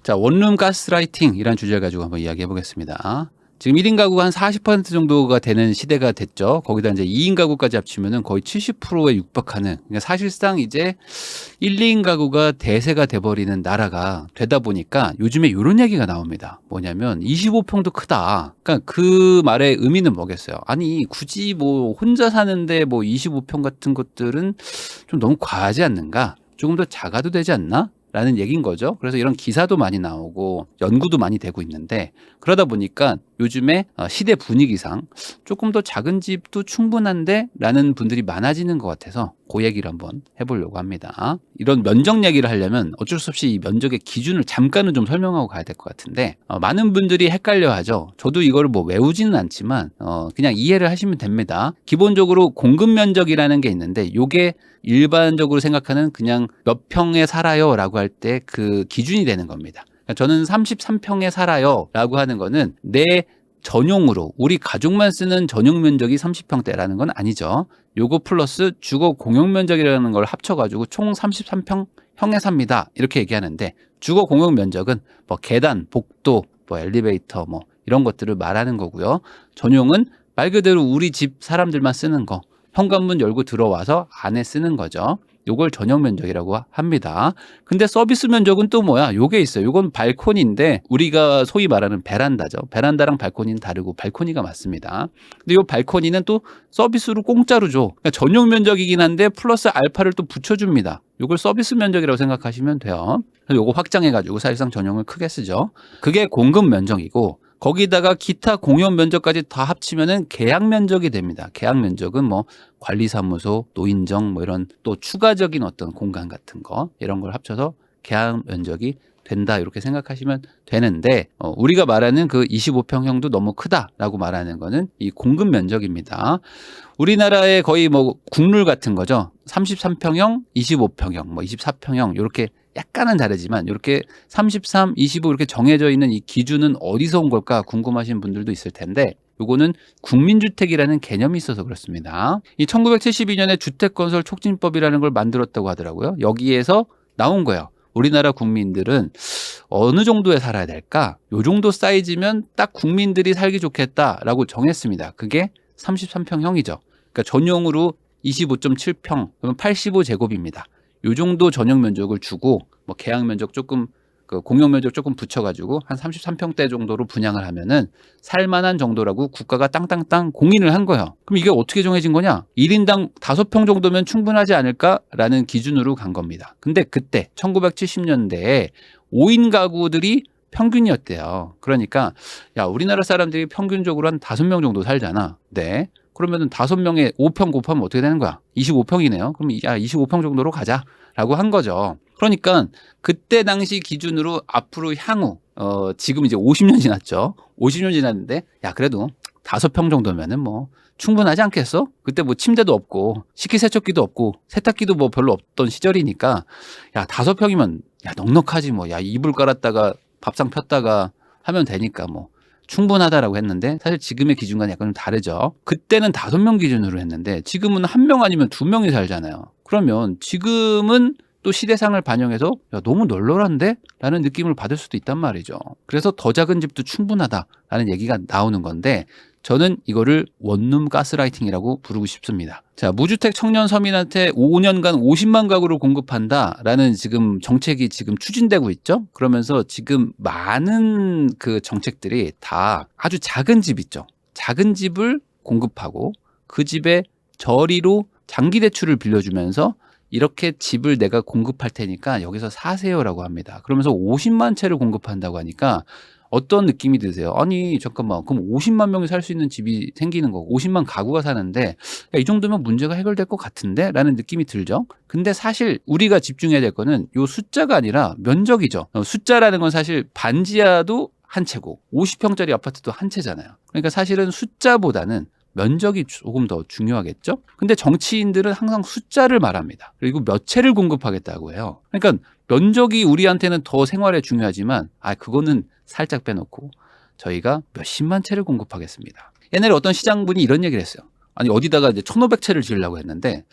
자, 원룸 가스라이팅이란 주제를 가지고 한번 이야기해 보겠습니다. 지금 1인 가구가 한 40% 정도가 되는 시대가 됐죠. 거기다 이제 2인 가구까지 합치면은 거의 70%에 육박하는, 그러니까 사실상 이제 1, 2인 가구가 대세가 돼버리는 나라가 되다 보니까 요즘에 이런 얘기가 나옵니다. 뭐냐면 25평도 크다. 그러니까 그 말의 의미는 뭐겠어요? 아니, 굳이 뭐 혼자 사는데 뭐 25평 같은 것들은 좀 너무 과하지 않는가? 조금 더 작아도 되지 않나? 라는 얘기인 거죠. 그래서 이런 기사도 많이 나오고 연구도 많이 되고 있는데, 그러다 보니까 요즘에 시대 분위기상 조금 더 작은 집도 충분한데 라는 분들이 많아지는 것 같아서 그 얘기를 한번 해보려고 합니다. 이런 면적 얘기를 하려면 어쩔 수 없이 이 면적의 기준을 잠깐은 좀 설명하고 가야 될 것 같은데, 많은 분들이 헷갈려 하죠. 저도 이거를 뭐 외우지는 않지만 그냥 이해를 하시면 됩니다. 기본적으로 공급 면적이라는 게 있는데, 요게 일반적으로 생각하는 그냥 몇 평에 살아요 라고 할 때 그 기준이 되는 겁니다. 저는 33평에 살아요 라고 하는 거는 내 전용으로 우리 가족만 쓰는 전용 면적이 30평대라는 건 아니죠. 요거 플러스 주거 공용 면적이라는 걸 합쳐가지고 총 33평형에 삽니다 이렇게 얘기하는데, 주거 공용 면적은 뭐 계단, 복도, 뭐 엘리베이터 뭐 이런 것들을 말하는 거고요. 전용은 말 그대로 우리 집 사람들만 쓰는 거, 현관문 열고 들어와서 안에 쓰는 거죠. 요걸 전용 면적이라고 합니다. 근데 서비스 면적은 또 뭐야? 요게 있어요. 요건 발코니인데 우리가 소위 말하는 베란다죠. 베란다랑 발코니는 다르고 발코니가 맞습니다. 근데 요 발코니는 또 서비스로 공짜로 줘. 그러니까 전용 면적이긴 한데 플러스 알파를 또 붙여줍니다. 요걸 서비스 면적이라고 생각하시면 돼요. 그래서 요거 확장해가지고 사실상 전용을 크게 쓰죠. 그게 공급 면적이고, 거기다가 기타 공용 면적까지 다 합치면은 계약 면적이 됩니다. 계약 면적은 뭐 관리사무소, 노인정 뭐 이런 또 추가적인 어떤 공간 같은 거, 이런 걸 합쳐서 계약 면적이 된다 이렇게 생각하시면 되는데, 우리가 말하는 그 25평형도 너무 크다라고 말하는 거는 이 공급 면적입니다. 우리나라의 거의 뭐 국룰 같은 거죠. 33평형, 25평형, 뭐 24평형 이렇게 약간은 다르지만 이렇게 33, 25 이렇게 정해져 있는 이 기준은 어디서 온 걸까 궁금하신 분들도 있을 텐데, 요거는 국민주택이라는 개념이 있어서 그렇습니다. 이 1972년에 주택건설촉진법이라는 걸 만들었다고 하더라고요. 여기에서 나온 거예요. 우리나라 국민들은 어느 정도에 살아야 될까? 요 정도 사이즈면 딱 국민들이 살기 좋겠다라고 정했습니다. 그게 33평형이죠. 그러니까 전용으로 25.7평, 그러면 85제곱입니다. 요 정도 전용 면적을 주고 뭐 계약 면적 조금, 그 공용 면적 조금 붙여가지고 한 33평대 정도로 분양을 하면은 살만한 정도라고 국가가 땅땅땅 공인을 한 거예요. 그럼 이게 어떻게 정해진 거냐? 1인당 5평 정도면 충분하지 않을까라는 기준으로 간 겁니다. 근데 그때 1970년대에 5인 가구들이 평균이었대요. 그러니까 야, 우리나라 사람들이 평균적으로 한 5명 정도 살잖아. 네. 그러면은 5명에 5평 곱하면 어떻게 되는 거야? 25평이네요. 그럼 야, 25평 정도로 가자라고 한 거죠. 그러니까 그때 당시 기준으로 앞으로 향후 지금 이제 50년 지났죠. 50년 지났는데 야, 그래도 5평 정도면은 뭐 충분하지 않겠어? 그때 뭐 침대도 없고 식기세척기도 없고 세탁기도 뭐 별로 없던 시절이니까 야, 5평이면 야, 넉넉하지 뭐. 야, 이불 깔았다가 밥상 폈다가 하면 되니까 뭐 충분하다라고 했는데, 사실 지금의 기준과는 약간 좀 다르죠. 그때는 5명 기준으로 했는데 지금은 1명 아니면 2명이 살잖아요. 그러면 지금은 또 시대상을 반영해서 야, 너무 널널한데? 라는 느낌을 받을 수도 있단 말이죠. 그래서 더 작은 집도 충분하다라는 얘기가 나오는 건데, 저는 이거를 원룸 가스라이팅이라고 부르고 싶습니다. 자, 무주택 청년 서민한테 5년간 50만 가구를 공급한다라는 지금 정책이 지금 추진되고 있죠. 그러면서 지금 많은 그 정책들이 다 아주 작은 집 있죠. 작은 집을 공급하고 그 집에 저리로 장기 대출을 빌려주면서 이렇게 집을 내가 공급할 테니까 여기서 사세요라고 합니다. 그러면서 50만 채를 공급한다고 하니까 어떤 느낌이 드세요? 아니, 잠깐만, 그럼 50만 명이 살 수 있는 집이 생기는 거고 50만 가구가 사는데 야, 이 정도면 문제가 해결될 것 같은데? 라는 느낌이 들죠. 근데 사실 우리가 집중해야 될 거는 요 숫자가 아니라 면적이죠. 숫자라는 건 사실 반지하도 한 채고 50평짜리 아파트도 한 채잖아요. 그러니까 사실은 숫자보다는 면적이 조금 더 중요하겠죠? 근데 정치인들은 항상 숫자를 말합니다. 그리고 몇 채를 공급하겠다고 해요. 그러니까 면적이 우리한테는 더 생활에 중요하지만 그거는 살짝 빼놓고 저희가 몇십만 채를 공급하겠습니다. 옛날에 어떤 시장분이 이런 얘기를 했어요. 아니, 어디다가 이제 1,500채를 지으려고 했는데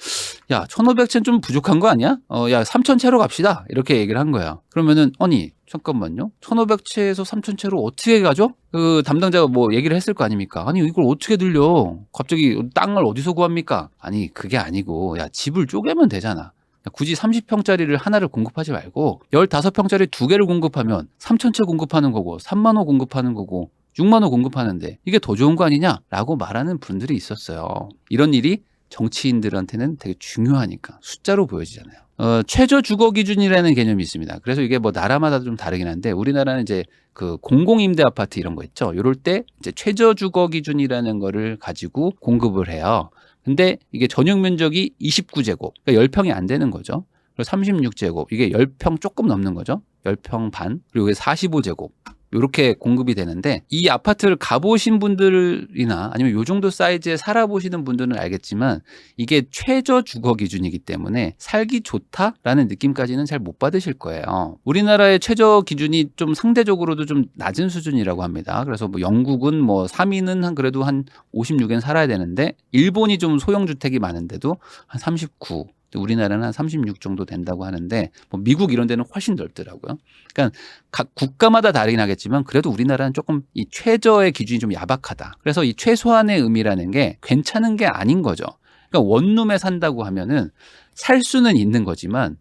야, 1,500채는 좀 부족한 거 아니야? 야, 3,000채로 갑시다. 이렇게 얘기를 한 거야. 그러면은 아니, 잠깐만요. 1,500채에서 3,000채로 어떻게 가죠? 그 담당자가 뭐 얘기를 했을 거 아닙니까? 아니 이걸 어떻게 들려? 갑자기 땅을 어디서 구합니까? 아니 그게 아니고 야 집을 쪼개면 되잖아. 굳이 30평짜리를 하나를 공급하지 말고 15평짜리 2개를 공급하면 3,000채 공급하는 거고 3만 호 공급하는 거고 6만 호 공급하는데 이게 더 좋은 거 아니냐라고 말하는 분들이 있었어요. 이런 일이 정치인들한테는 되게 중요하니까 숫자로 보여지잖아요. 최저 주거 기준이라는 개념이 있습니다. 그래서 이게 뭐 나라마다 좀 다르긴 한데 우리나라는 이제 그 공공임대 아파트 이런 거 있죠. 이럴 때 이제 최저 주거 기준이라는 거를 가지고 공급을 해요. 근데 이게 전용 면적이 29제곱, 그러니까 10평이 안 되는 거죠. 그리고 36제곱, 이게 10평 조금 넘는 거죠. 10평 반, 그리고 이게 45제곱. 이렇게 공급이 되는데 이 아파트를 가보신 분들이나 아니면 요 정도 사이즈에 살아보시는 분들은 알겠지만 이게 최저 주거 기준이기 때문에 살기 좋다라는 느낌까지는 잘 못 받으실 거예요. 우리나라의 최저 기준이 좀 상대적으로도 좀 낮은 수준이라고 합니다. 그래서 뭐 영국은 뭐 3위는 한 그래도 한 56엔 살아야 되는데 일본이 좀 소형주택이 많은데도 한 39, 우리나라는 한 36 정도 된다고 하는데 뭐 미국 이런 데는 훨씬 넓더라고요. 그러니까 각 국가마다 다르긴 하겠지만 그래도 우리나라는 조금 이 최저의 기준이 좀 야박하다. 그래서 이 최소한의 의미라는 게 괜찮은 게 아닌 거죠. 그러니까 원룸에 산다고 하면은 살 수는 있는 거지만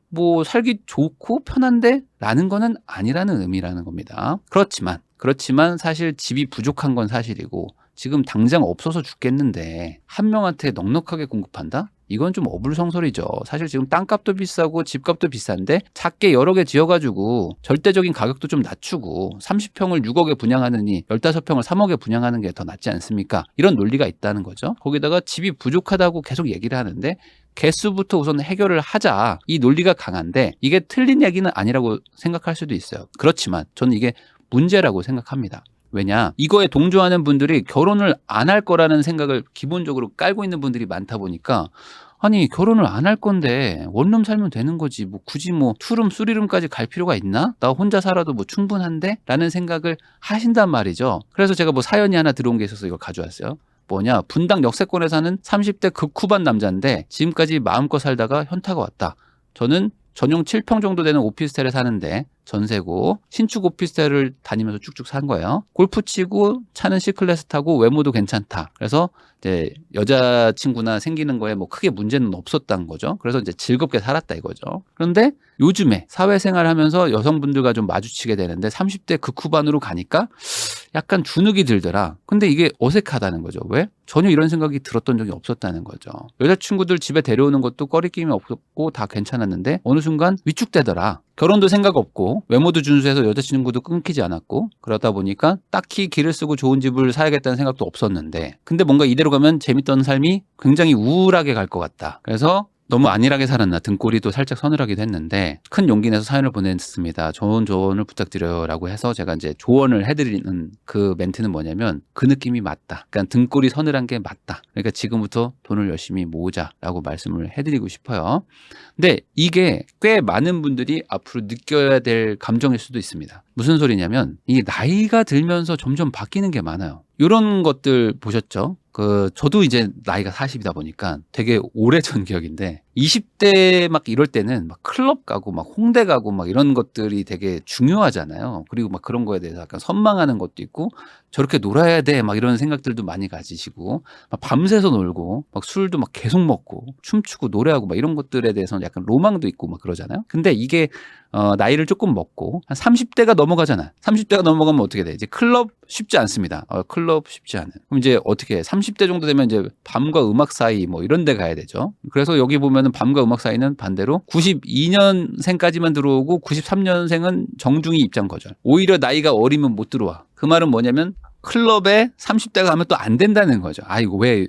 뭐 살기 좋고 편한데 라는 거는 아니라는 의미라는 겁니다. 그렇지만 사실 집이 부족한 건 사실이고 지금 당장 없어서 죽겠는데 한 명한테 넉넉하게 공급한다? 이건 좀 어불성설이죠. 사실 지금 땅값도 비싸고 집값도 비싼데 작게 여러 개 지어가지고 절대적인 가격도 좀 낮추고 30평을 6억에 분양하느니 15평을 3억에 분양하는 게 더 낫지 않습니까? 이런 논리가 있다는 거죠. 거기다가 집이 부족하다고 계속 얘기를 하는데 개수부터 우선 해결을 하자. 이 논리가 강한데 이게 틀린 얘기는 아니라고 생각할 수도 있어요. 그렇지만 저는 이게 문제라고 생각합니다. 왜냐? 이거에 동조하는 분들이 결혼을 안 할 거라는 생각을 기본적으로 깔고 있는 분들이 많다 보니까 아니 결혼을 안 할 건데 원룸 살면 되는 거지 뭐 굳이 뭐 투룸 쓰리룸까지 갈 필요가 있나? 나 혼자 살아도 뭐 충분한데? 라는 생각을 하신단 말이죠. 그래서 제가 뭐 사연이 하나 들어온 게 있어서 이걸 가져왔어요. 뭐냐? 분당 역세권에 사는 30대 극후반 남자인데 지금까지 마음껏 살다가 현타가 왔다. 저는 전용 7평 정도 되는 오피스텔에 사는데 전세고 신축 오피스텔을 다니면서 쭉쭉 산 거예요. 골프 치고 차는 C클래스 타고 외모도 괜찮다. 그래서 이제 여자친구나 생기는 거에 뭐 크게 문제는 없었다는 거죠. 그래서 이제 즐겁게 살았다 이거죠. 그런데 요즘에 사회생활 하면서 여성분들과 좀 마주치게 되는데 30대 극후반으로 가니까 약간 주눅이 들더라. 근데 이게 어색하다는 거죠. 왜? 전혀 이런 생각이 들었던 적이 없었다는 거죠. 여자친구들 집에 데려오는 것도 꺼리낌이 없었고 다 괜찮았는데 어느 순간 위축되더라. 결혼도 생각 없고 외모도 준수해서 여자친구도 끊기지 않았고 그러다 보니까 딱히 길을 쓰고 좋은 집을 사야겠다는 생각도 없었는데 근데 뭔가 이대로 가면 재밌던 삶이 굉장히 우울하게 갈 것 같다. 그래서 너무 안일하게 살았나 등골이도 살짝 서늘하기도 했는데 큰 용기 내서 사연을 보냈습니다. 좋은 조언을 부탁드려요 라고 해서 제가 이제 조언을 해드리는 그 멘트는 뭐냐면 그 느낌이 맞다. 그러니까 등골이 서늘한 게 맞다. 그러니까 지금부터 돈을 열심히 모으자 라고 말씀을 해드리고 싶어요. 근데 이게 꽤 많은 분들이 앞으로 느껴야 될 감정일 수도 있습니다. 무슨 소리냐면 이 나이가 들면서 점점 바뀌는 게 많아요. 이런 것들 보셨죠? 저도 이제 나이가 40이다 보니까 되게 오래전 기억인데 20대 막 이럴 때는 막 클럽 가고 막 홍대 가고 막 이런 것들이 되게 중요하잖아요. 그리고 막 그런 거에 대해서 약간 선망하는 것도 있고 저렇게 놀아야 돼 막 이런 생각들도 많이 가지시고 막 밤새서 놀고 막 술도 막 계속 먹고 춤추고 노래하고 막 이런 것들에 대해서는 약간 로망도 있고 막 그러잖아요. 근데 이게 나이를 조금 먹고 한 30대가 넘어가잖아. 30대가 넘어가면 어떻게 돼? 이제 클럽 쉽지 않습니다. 클럽 쉽지 않은. 그럼 이제 어떻게 해? 30대 정도 되면 이제 밤과 음악 사이 뭐 이런 데 가야 되죠. 그래서 여기 보면은 밤과 음악 사이는 반대로 92년생까지만 들어오고 93년생은 정중히 입장 거절. 오히려 나이가 어리면 못 들어와. 그 말은 뭐냐면 클럽에 30대가 가면 또 안 된다는 거죠. 아, 이거 왜,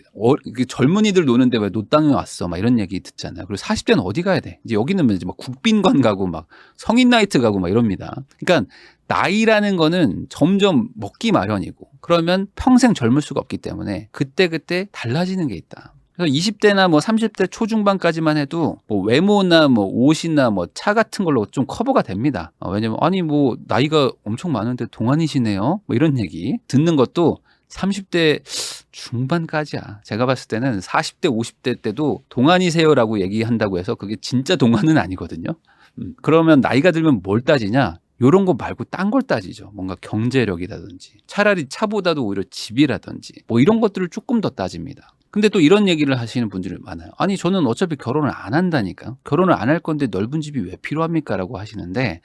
젊은이들 노는데 왜 노땅에 왔어? 막 이런 얘기 듣잖아요. 그리고 40대는 어디 가야 돼? 이제 여기는 이제 막 국빈관 가고 막 성인 나이트 가고 막 이럽니다. 그러니까 나이라는 거는 점점 먹기 마련이고 그러면 평생 젊을 수가 없기 때문에 그때그때 달라지는 게 있다. 그래서 20대나 뭐 30대 초중반까지만 해도 뭐 외모나 뭐 옷이나 뭐 차 같은 걸로 좀 커버가 됩니다. 왜냐면 아니 뭐 나이가 엄청 많은데 동안이시네요. 뭐 이런 얘기 듣는 것도 30대 중반까지야. 제가 봤을 때는 40대 50대 때도 동안이세요라고 얘기한다고 해서 그게 진짜 동안은 아니거든요. 그러면 나이가 들면 뭘 따지냐? 요런 거 말고 딴 걸 따지죠. 뭔가 경제력이라든지 차라리 차보다도 오히려 집이라든지 뭐 이런 것들을 조금 더 따집니다. 근데 또 이런 얘기를 하시는 분들이 많아요. 아니 저는 어차피 결혼을 안 한다니까요. 결혼을 안 할 건데 넓은 집이 왜 필요합니까? 라고 하시는데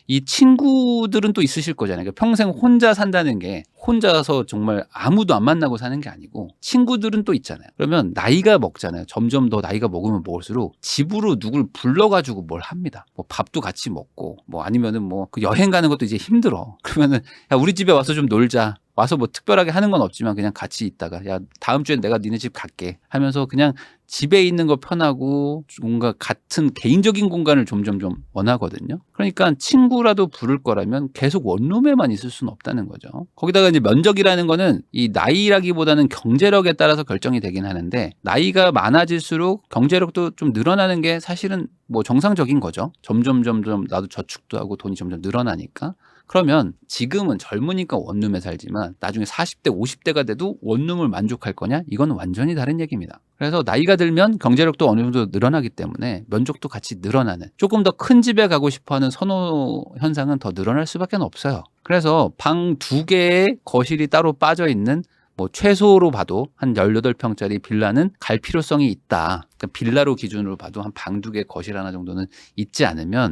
이 친구들은 또 있으실 거잖아요. 그러니까 평생 혼자 산다는 게 혼자서 정말 아무도 안 만나고 사는 게 아니고 친구들은 또 있잖아요. 그러면 나이가 먹잖아요. 점점 더 나이가 먹으면 먹을수록 집으로 누굴 불러가지고 뭘 합니다. 뭐 밥도 같이 먹고 뭐 아니면은 뭐 그 여행 가는 것도 이제 힘들어. 그러면은 야 우리 집에 와서 좀 놀자. 와서 뭐 특별하게 하는 건 없지만 그냥 같이 있다가 야 다음 주엔 내가 니네 집 갈게 하면서 그냥 집에 있는 거 편하고 뭔가 같은 개인적인 공간을 점점 좀 원하거든요. 그러니까 친구라도 부를 거라면 계속 원룸에만 있을 수는 없다는 거죠. 거기다가 이제 면적이라는 거는 이 나이라기보다는 경제력에 따라서 결정이 되긴 하는데 나이가 많아질수록 경제력도 좀 늘어나는 게 사실은 뭐 정상적인 거죠. 점점 나도 저축도 하고 돈이 점점 늘어나니까. 그러면 지금은 젊으니까 원룸에 살지만 나중에 40대, 50대가 돼도 원룸을 만족할 거냐? 이건 완전히 다른 얘기입니다. 그래서 나이가 들면 경제력도 어느 정도 늘어나기 때문에 면적도 같이 늘어나는 조금 더 큰 집에 가고 싶어하는 선호 현상은 더 늘어날 수밖에 없어요. 그래서 방 2개에 거실이 따로 빠져 있는 뭐 최소로 봐도 한 18평짜리 빌라는 갈 필요성이 있다. 그러니까 빌라로 기준으로 봐도 한 방 2개 거실 하나 정도는 있지 않으면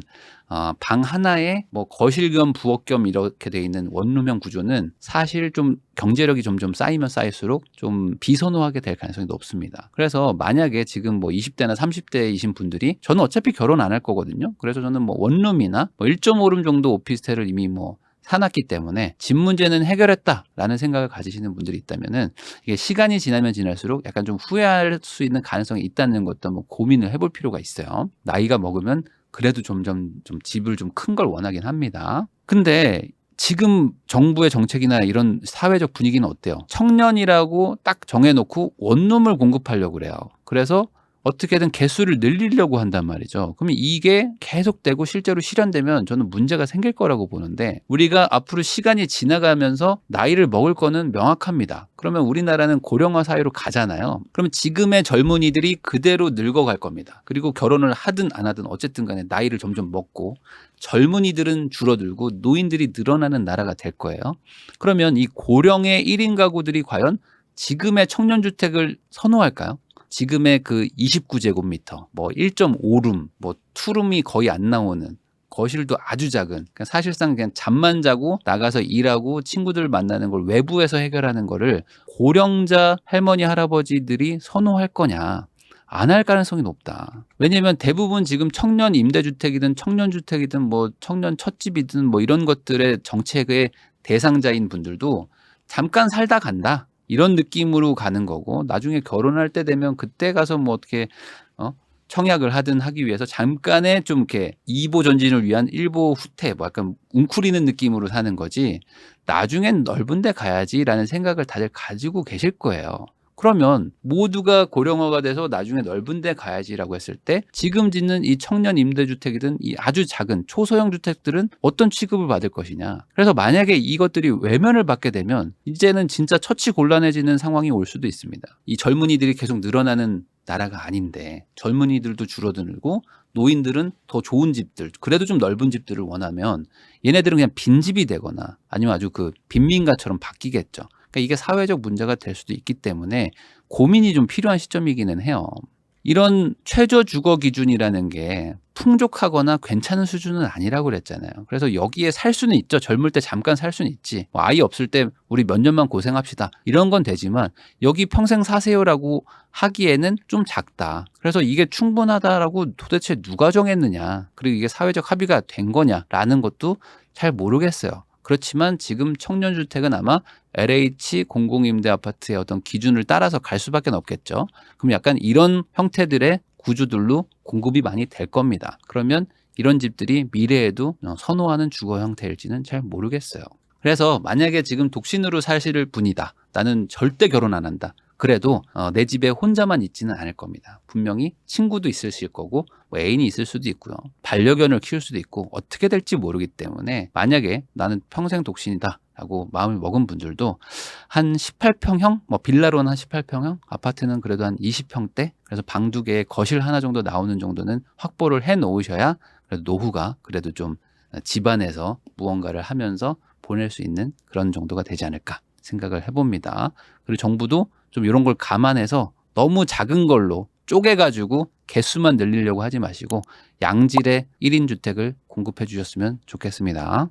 방 하나에 뭐 거실 겸 부엌 겸 이렇게 돼 있는 원룸형 구조는 사실 좀 경제력이 점점 쌓이면 쌓일수록 좀 비선호하게 될 가능성이 높습니다. 그래서 만약에 지금 뭐 20대나 30대이신 분들이 저는 어차피 결혼 안 할 거거든요. 그래서 저는 뭐 원룸이나 뭐 1.5룸 정도 오피스텔을 이미 뭐 사놨기 때문에 집 문제는 해결했다라는 생각을 가지시는 분들이 있다면은 이게 시간이 지나면 지날수록 약간 좀 후회할 수 있는 가능성이 있다는 것도 한번 고민을 해볼 필요가 있어요. 나이가 먹으면 그래도 점점 좀 집을 좀 큰 걸 원하긴 합니다. 근데 지금 정부의 정책이나 이런 사회적 분위기는 어때요? 청년이라고 딱 정해놓고 원룸을 공급하려고 그래요. 그래서 어떻게든 개수를 늘리려고 한단 말이죠. 그러면 이게 계속되고 실제로 실현되면 저는 문제가 생길 거라고 보는데 우리가 앞으로 시간이 지나가면서 나이를 먹을 거는 명확합니다. 그러면 우리나라는 고령화 사회로 가잖아요. 그러면 지금의 젊은이들이 그대로 늙어갈 겁니다. 그리고 결혼을 하든 안 하든 어쨌든 간에 나이를 점점 먹고 젊은이들은 줄어들고 노인들이 늘어나는 나라가 될 거예요. 그러면 이 고령의 1인 가구들이 과연 지금의 청년주택을 선호할까요? 지금의 그 29제곱미터, 뭐 1.5룸, 뭐 2룸이 거의 안 나오는 거실도 아주 작은, 그러니까 사실상 그냥 잠만 자고 나가서 일하고 친구들 만나는 걸 외부에서 해결하는 거를 고령자 할머니, 할아버지들이 선호할 거냐. 안 할 가능성이 높다. 왜냐면 대부분 지금 청년 임대주택이든 청년주택이든 뭐 청년 첫집이든 뭐 이런 것들의 정책의 대상자인 분들도 잠깐 살다 간다. 이런 느낌으로 가는 거고 나중에 결혼할 때 되면 그때 가서 뭐 어떻게 청약을 하든 하기 위해서 잠깐의 좀 이렇게 2보 전진을 위한 1보 후퇴 뭐 약간 웅크리는 느낌으로 사는 거지 나중엔 넓은 데 가야지라는 생각을 다들 가지고 계실 거예요. 그러면 모두가 고령화가 돼서 나중에 넓은 데 가야지라고 했을 때 지금 짓는 이 청년 임대주택이든 이 아주 작은 초소형 주택들은 어떤 취급을 받을 것이냐. 그래서 만약에 이것들이 외면을 받게 되면 이제는 진짜 처치곤란해지는 상황이 올 수도 있습니다. 이 젊은이들이 계속 늘어나는 나라가 아닌데 젊은이들도 줄어들고 노인들은 더 좋은 집들 그래도 좀 넓은 집들을 원하면 얘네들은 그냥 빈집이 되거나 아니면 아주 그 빈민가처럼 바뀌겠죠. 그러니까 이게 사회적 문제가 될 수도 있기 때문에 고민이 좀 필요한 시점이기는 해요. 이런 최저 주거 기준이라는 게 풍족하거나 괜찮은 수준은 아니라고 그랬잖아요. 그래서 여기에 살 수는 있죠. 젊을 때 잠깐 살 수는 있지. 뭐 아이 없을 때 우리 몇 년만 고생합시다. 이런 건 되지만 여기 평생 사세요라고 하기에는 좀 작다. 그래서 이게 충분하다라고 도대체 누가 정했느냐. 그리고 이게 사회적 합의가 된 거냐라는 것도 잘 모르겠어요. 그렇지만 지금 청년주택은 아마 LH 공공임대 아파트의 어떤 기준을 따라서 갈 수밖에 없겠죠. 그럼 약간 이런 형태들의 구조들로 공급이 많이 될 겁니다. 그러면 이런 집들이 미래에도 선호하는 주거 형태일지는 잘 모르겠어요. 그래서 만약에 지금 독신으로 사실 분이다. 나는 절대 결혼 안 한다. 그래도 내 집에 혼자만 있지는 않을 겁니다. 분명히 친구도 있을 거고 뭐 애인이 있을 수도 있고요. 반려견을 키울 수도 있고 어떻게 될지 모르기 때문에 만약에 나는 평생 독신이다 라고 마음을 먹은 분들도 한 18평형 뭐 빌라로는 한 18평형 아파트는 그래도 한 20평대 그래서 방 2개에 거실 하나 정도 나오는 정도는 확보를 해 놓으셔야 그래도 노후가 그래도 좀 집안에서 무언가를 하면서 보낼 수 있는 그런 정도가 되지 않을까 생각을 해봅니다. 그리고 정부도 좀 이런 걸 감안해서 너무 작은 걸로 쪼개가지고 개수만 늘리려고 하지 마시고 양질의 1인 주택을 공급해 주셨으면 좋겠습니다.